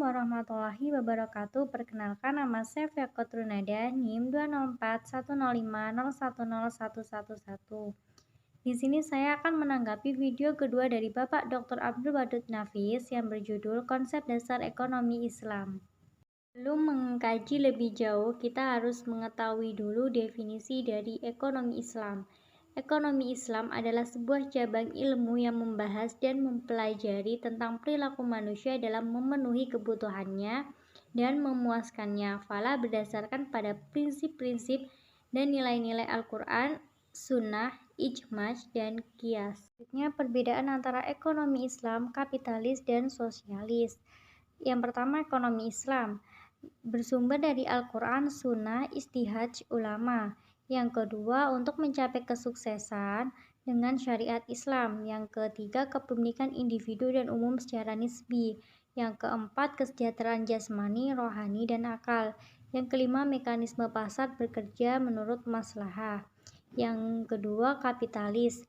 warahmatullahi wabarakatuh. Perkenalkan, nama saya Via Kotrunada, NIM 2041050101111. Di sini saya akan menanggapi video kedua dari Bapak Dr. Abdul Wadud Nafis yang berjudul Konsep Dasar Ekonomi Islam. Sebelum mengkaji lebih jauh, kita harus mengetahui dulu definisi dari ekonomi Islam. Ekonomi Islam adalah sebuah cabang ilmu yang membahas dan mempelajari tentang perilaku manusia dalam memenuhi kebutuhannya dan memuaskannya fala berdasarkan pada prinsip-prinsip dan nilai-nilai Al-Quran, Sunnah, Ijma' dan Qiyas. Selanjutnya, perbedaan antara ekonomi Islam, kapitalis, dan sosialis. Yang pertama, ekonomi Islam bersumber dari Al-Quran, Sunnah, Ijtihad ulama. Yang kedua, untuk mencapai kesuksesan dengan syariat Islam. Yang ketiga, kepemilikan individu dan umum secara nisbi. Yang keempat, kesejahteraan jasmani, rohani, dan akal. Yang kelima, mekanisme pasar bekerja menurut maslahah. Yang kedua, kapitalis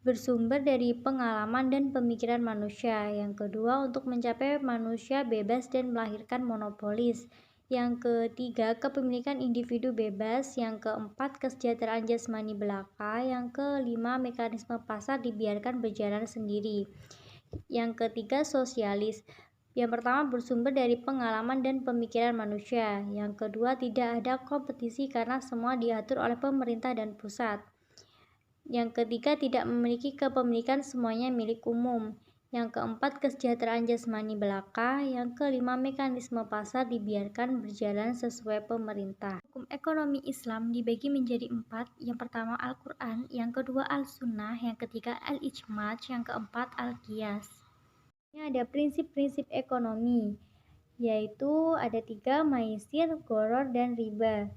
bersumber dari pengalaman dan pemikiran manusia. Yang kedua, untuk mencapai manusia bebas dan melahirkan monopolis. Yang ketiga, kepemilikan individu bebas. Yang keempat, kesejahteraan jasmani belaka. Yang kelima, mekanisme pasar dibiarkan berjalan sendiri. Yang ketiga, sosialis. Yang pertama, bersumber dari pengalaman dan pemikiran manusia. Yang kedua, tidak ada kompetisi karena semua diatur oleh pemerintah dan pusat. Yang ketiga, tidak memiliki kepemilikan, semuanya milik umum. Yang keempat, kesejahteraan jasmani belaka. Yang kelima, mekanisme pasar dibiarkan berjalan sesuai pemerintah. Hukum ekonomi Islam dibagi menjadi 4. Yang pertama, Al-Quran. Yang kedua, Al-Sunnah. Yang ketiga, Al-Ijma'. Yang keempat, Al-Qiyas. Ini ada prinsip-prinsip ekonomi, yaitu ada 3, maisir, goror, dan riba.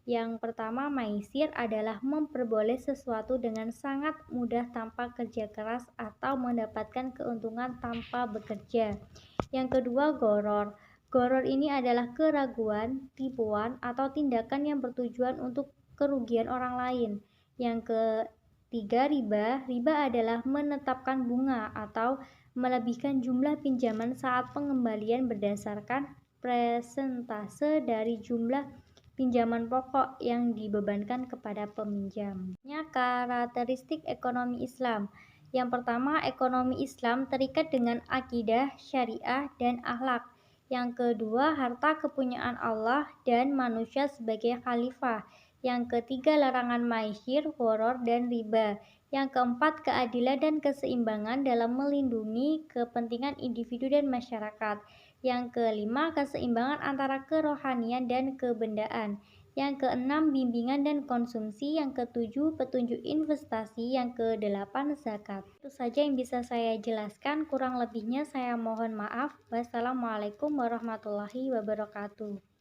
Yang pertama, maisir adalah memperoleh sesuatu dengan sangat mudah tanpa kerja keras atau mendapatkan keuntungan tanpa bekerja. Yang kedua, goror. Goror ini adalah keraguan, tipuan, atau tindakan yang bertujuan untuk kerugian orang lain. Yang ketiga, riba. Riba adalah menetapkan bunga atau melebihkan jumlah pinjaman saat pengembalian berdasarkan persentase dari jumlah pinjaman pokok yang dibebankan kepada peminjam. Karakteristik ekonomi Islam. Yang pertama, ekonomi Islam terikat dengan akidah, syariah, dan akhlak. Yang kedua, harta kepunyaan Allah dan manusia sebagai khalifah. Yang ketiga, larangan maisir, horor, dan riba. Yang keempat, keadilan dan keseimbangan dalam melindungi kepentingan individu dan masyarakat. Yang kelima, keseimbangan antara kerohanian dan kebendaan. Yang keenam, bimbingan dan konsumsi. Yang ketujuh, petunjuk investasi. Yang kedelapan, zakat. Itu saja yang bisa saya jelaskan, kurang lebihnya saya mohon maaf. Wassalamualaikum warahmatullahi wabarakatuh.